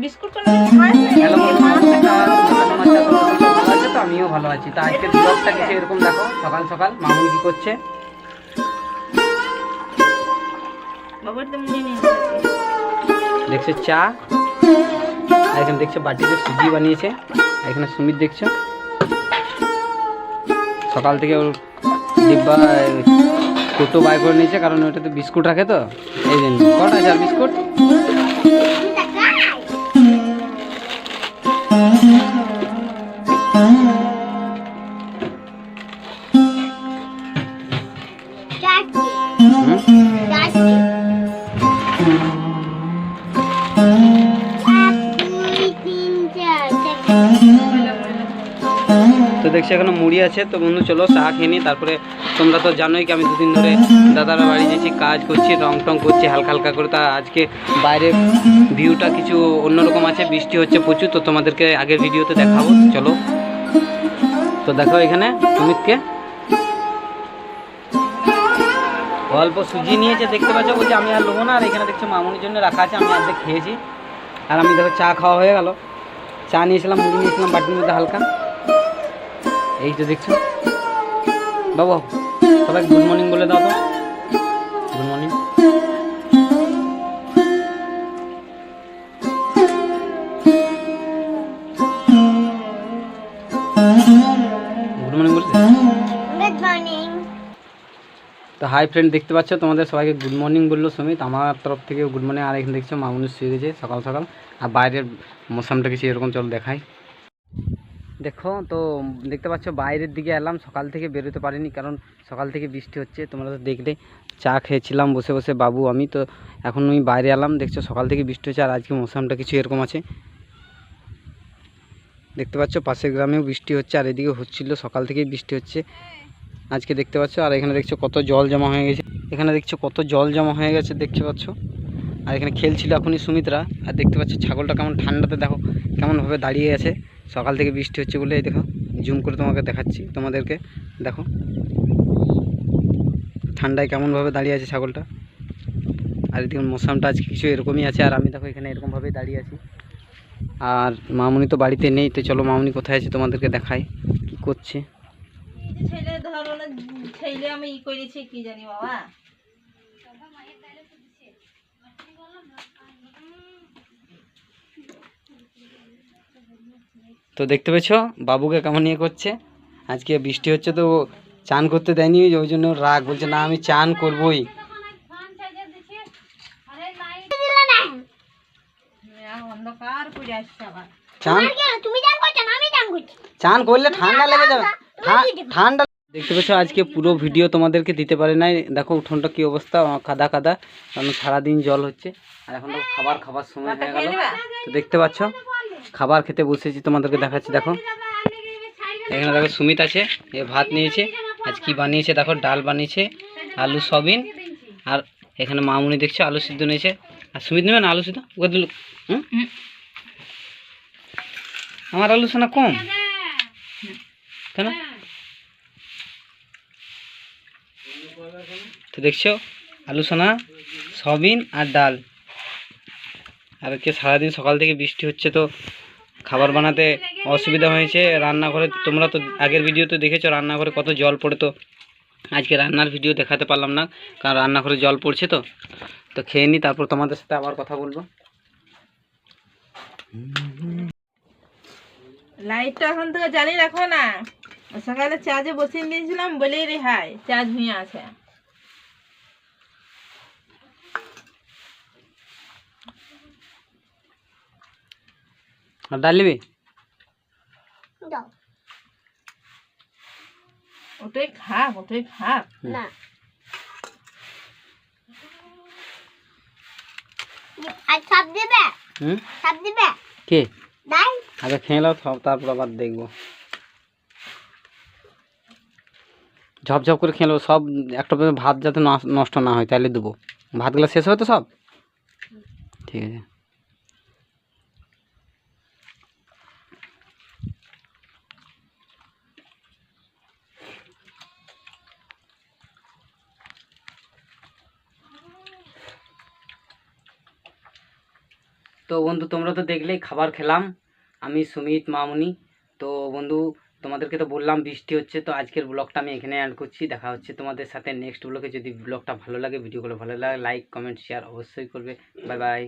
Biscuit কোনো খায় না। হ্যালো বন্ধুরা, নমস্কার। তোমার সাথে ভালো আছে তো? আমিও ভালো আছি। তা আজকে ব্লগটা কিছু এরকম দেখো, সকাল সকাল মামুনি কি করছে বাবার তো মুড়ি নিয়ে দেখছো, চা। আর এখানে দেখছো বাটিতে সুজি বানিয়েছে। আর এখানে সুমিত দেখছো সকাল থেকে ওর ডিব্বা কোটো বাই করে নিয়েছে, কারণ ওটাতে বিস্কুট রাখে তো। এই জন্য কটা আছে আর বিস্কুট? তো দেখছি এখানে মুড়ি আছে। তো বন্ধু চলো চা খেয়ে নিই, তারপরে তোমরা তো জানোই কি আমি দুদিন ধরে দাদারা বাড়ি যেছি, কাজ করছি, রং টং করছি হালকা হালকা করে। তা আজকে বাইরে ভিউটা কিছু অন্যরকম আছে, বৃষ্টি হচ্ছে প্রচুর। তো তোমাদেরকে আগের ভিডিওতে দেখাবো, চলো। তো দেখো এখানে সুমিতকে অল্প সুজি নিয়েছে, দেখতে পাচ্ছ, বলছে আমি আর নেবো না। আর এখানে দেখছো মামুনির জন্য রাখা আছে, আমি অর্ধেক খেয়েছি। আর আমি দেখো চা খাওয়া হয়ে গেল, চা নিয়েছিলাম, মুড়ি নিয়েছিলাম বাটির মধ্যে হালকা। এই তো দেখছো বাবু, সবাই গুড মর্নিং বলে দাও তো। Good morning. গুড মর্নিং বলছে। Good morning. তো হাই ফ্রেন্ড, দেখতে পাচ্ছ তোমাদের সবাইকে গুড মর্নিং বললো সুমিত, আমার তরফ থেকে গুড মর্নিং। আর এখানে দেখছো মামুনি শুয়ে গেছে সকাল সকাল। আর বাইরের মৌসামটা কিছু এরকম, চলো দেখাই। দেখো তো দেখতে পাচ্ছ বাইরের দিকে এলাম, সকাল থেকে বেরোতে পারিনি কারণ সকাল থেকে বৃষ্টি হচ্ছে। তোমরা তো দেখলে চা খেয়েছিলাম বসে বসে বাবু আমি। তো এখন আমি বাইরে এলাম, দেখছো সকাল থেকে বৃষ্টি হচ্ছে। আর আজকে মৌসামটা কিছু এরকম আছে, দেখতে পাচ্ছ পাশের গ্রামেও বৃষ্টি হচ্ছে। আর এদিকে হচ্ছিল, সকাল থেকেই বৃষ্টি হচ্ছে আজকে, দেখতে পাচ্ছ। আর এখানে দেখছো কত জল জমা হয়ে গেছে, এখানে দেখছো কত জল জমা হয়ে গেছে, দেখতে পাচ্ছ। আর এখানে খেলছিল এখনই সুমিত্রা। আর দেখতে পাচ্ছ ছাগলটা কেমন ঠান্ডাতে দেখো কেমনভাবে দাঁড়িয়ে আছে, সকাল থেকে বৃষ্টি হচ্ছে বলে। এই দেখো জুম করে তোমাকে দেখাচ্ছি, তোমাদেরকে দেখো ঠান্ডায় কেমনভাবে দাঁড়িয়ে আছে ছাগলটা। আর এদিকে মৌসামটা আজকে কিছু এরকমই আছে। আর আমি দেখো এখানে এরকমভাবেই দাঁড়িয়ে আছি। আর মামুনি তো বাড়িতে নেই, তো চলো মামুনি কোথায় আছে তোমাদেরকে দেখাই কি করছে। ছেলে ধরো না, ছেলে আমি ই করেছি কি জানি বাবা। তো দেখতে পেয়েছ বাবুকে কেমন নিয়ে করছে। আজকে বৃষ্টি হচ্ছে তো চান করতে দেয়নি, ওই জন্য রাগ, বলছে না আমি চান করবই। অন্ধকার করে আসছে আবার। চান তুমি জান করছো না, আমি জান করছি। চান করলে ঠান্ডা লেগে যাবে, ঠান্ডা। দেখতে পেয়েছো আজকে পুরো ভিডিও তোমাদেরকে দিতে পারে নাই। দেখো উঠোনটা কি অবস্থা, কাদা কাদা, কারণ সারাদিন জল হচ্ছে। আর এখন তো খাবার সময় হয়ে গেল। তো দেখতে পাচ্ছ খাবার খেতে বসেছি, তোমাদেরকে দেখাচ্ছি। দেখো এখানে দেখো সুমিত আছে, এ ভাত নিয়েছে। আজ কি বানিয়েছে দেখো, ডাল বানিয়েছে, আলু সয়াবিন। আর এখানে মামুনি দেখছো আলু সিদ্ধ নিয়েছে। আর সুমিত নেবে না আলু সিদ্ধ, ওকে দিল। আমার আলু সোনা কম কেন? তো দেখছো আলু সোনা, সয়াবিন আর ডাল। আর কে সারাদিন সকাল থেকে বৃষ্টি হচ্ছে, তো খাবার বানাতে অসুবিধা হয়েছে রান্নাঘরে। তোমরা তো আগের ভিডিওতে দেখেছো রান্নাঘরে কত জল পড়ে। তো আজকে রান্নার ভিডিও দেখাতে পারলাম না, কারণ রান্নাঘরে জল পড়ছে। তো তো খেয়ে নিই, তারপর তোমাদের সাথে আবার কথা বলবো। লাইটটা এখন থেকে জ্বালিয়ে রাখো না, সকালে চার্জে বসিয়ে দিয়েছিলাম বলেই রেহাই চার্জ হয়ে আছে। আর ডাল নিবি? দাও ওটাই খাক, ওটাই খাক। না, আর সব দিবে, সব দিবে কে দাই। আগে খেয়ে নাও সব, তারপর আবার দেখবো। ঝপঝপ করে খেয়ে নেবো সব, একটা ভাত যাতে নষ্ট না হয় তাহলে দেবো। ভাতগুলো শেষ হবে তো সব, ঠিক আছে। তো বন্ধু তোমরা তো দেখলেই খাবার খেলাম, আমি সুমিত মামুনি। তো বন্ধু তোমাদেরকে তো বললাম বৃষ্টি হচ্ছে, তো আজকের ব্লগটা আমি এখানে অ্যাড করছি। দেখা হচ্ছে তোমাদের সাথে নেক্সট ব্লগে। যদি ব্লগটা ভালো লাগে, ভিডিওগুলো ভালো লাগে, লাইক কমেন্ট শেয়ার অবশ্যই করবে। Bye bye.